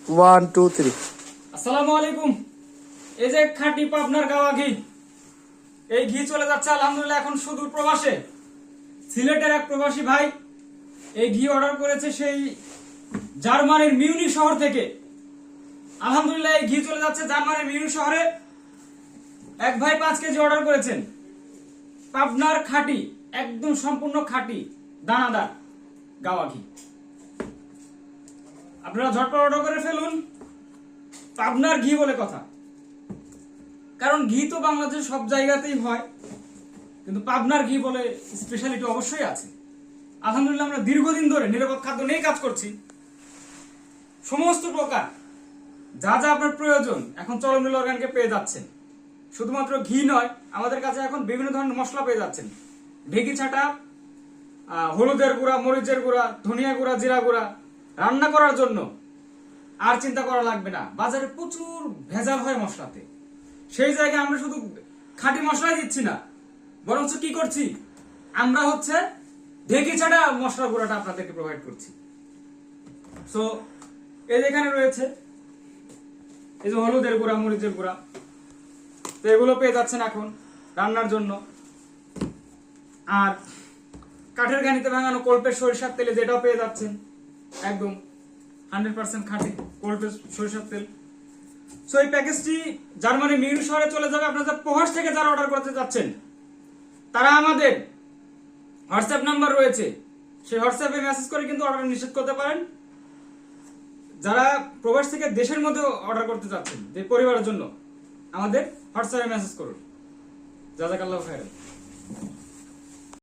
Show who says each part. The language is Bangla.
Speaker 1: 1 2 3
Speaker 2: আসসালামু আলাইকুম। এই যে খাঁটি পাবনার গাওয়া ঘি, এই ঘি চলে যাচ্ছে আলহামদুলিল্লাহ এখন সুদূর প্রবাসে। সিলেটের এক প্রবাসী ভাই এই ঘি অর্ডার করেছে সেই জার্মানির মিউনিখ শহর থেকে। আলহামদুলিল্লাহ এই ঘি চলে যাচ্ছে জার্মানির মিউনিখ শহরে। এক ভাই 5 কেজি অর্ডার করেছেন। পাবনার খাঁটি, একদম সম্পূর্ণ খাঁটি দানাদার গাওয়া ঘি। আপনারা ঝটপট অর্ডার করে ফেলুন। পাবনার ঘি বলে কথা, কারণ ঘি তো বাংলাদেশের সব জায়গাতেই হয়, কিন্তু পাবনার ঘি বলে স্পেশালিটি অবশ্যই আছে। আলহামদুলিল্লাহ আমরা দীর্ঘদিন ধরে নিরাপদ খাদ্য নিয়ে কাজ করছি। সমস্ত প্রকার যা যা আপনার প্রয়োজন এখন চরমনীল অর্গানকে পেয়ে যাচ্ছেন। শুধুমাত্র ঘি নয়, আমাদের কাছে এখন বিভিন্ন ধরনের মশলা পেয়ে যাচ্ছেন। ঢেকি ছাটা, হলুদের গুঁড়া, মরিচের গুঁড়া, ধনিয়া গুঁড়া, জিরা গুঁড়া। রান্না করার জন্য আর চিন্তা করা লাগবে না। বাজারে প্রচুর ভেজাল হয় মশলাতে, সেই জায়গায় আমরা শুধু খাঁটি মশলাই দিচ্ছি না, বরঞ্চ কি করছি আমরা হচ্ছে ঢেকি ছাড়া মশলা গুঁড়াটা আপনাদেরকে প্রোভাইড করছি। সো এই যেখানে রয়েছে এই যে হলুদের গুঁড়া, মরিচের গুঁড়া, তো এগুলো পেয়ে যাচ্ছেন এখন রান্নার জন্য। আর কাঠের ঘানিতে ভাঙানো কল্পের সরিষার তেলে যেটাও পেয়ে যাচ্ছেন, একদম 100% খাঁটি কল্পের সরিষার তেল। সো এই প্যাকেজটি জার্মানি মিউনিখ শহরে চলে যাবে। আপনারা প্রবাস থেকে যারা অর্ডার করতে যাচ্ছেন তারা আমাদের হোয়াটসঅ্যাপ নাম্বার রয়েছে, সেই হোয়াটসঅ্যাপে মেসেজ করে কিন্তু অর্ডার নিশ্চিত করতে পারেন। যারা প্রবাস থেকে দেশের মধ্যে অর্ডার করতে যাচ্ছেন যে পরিবারের জন্য, আমাদের হোয়াটসঅ্যাপে মেসেজ করুন। জাযাকাল্লাহু খাইরান।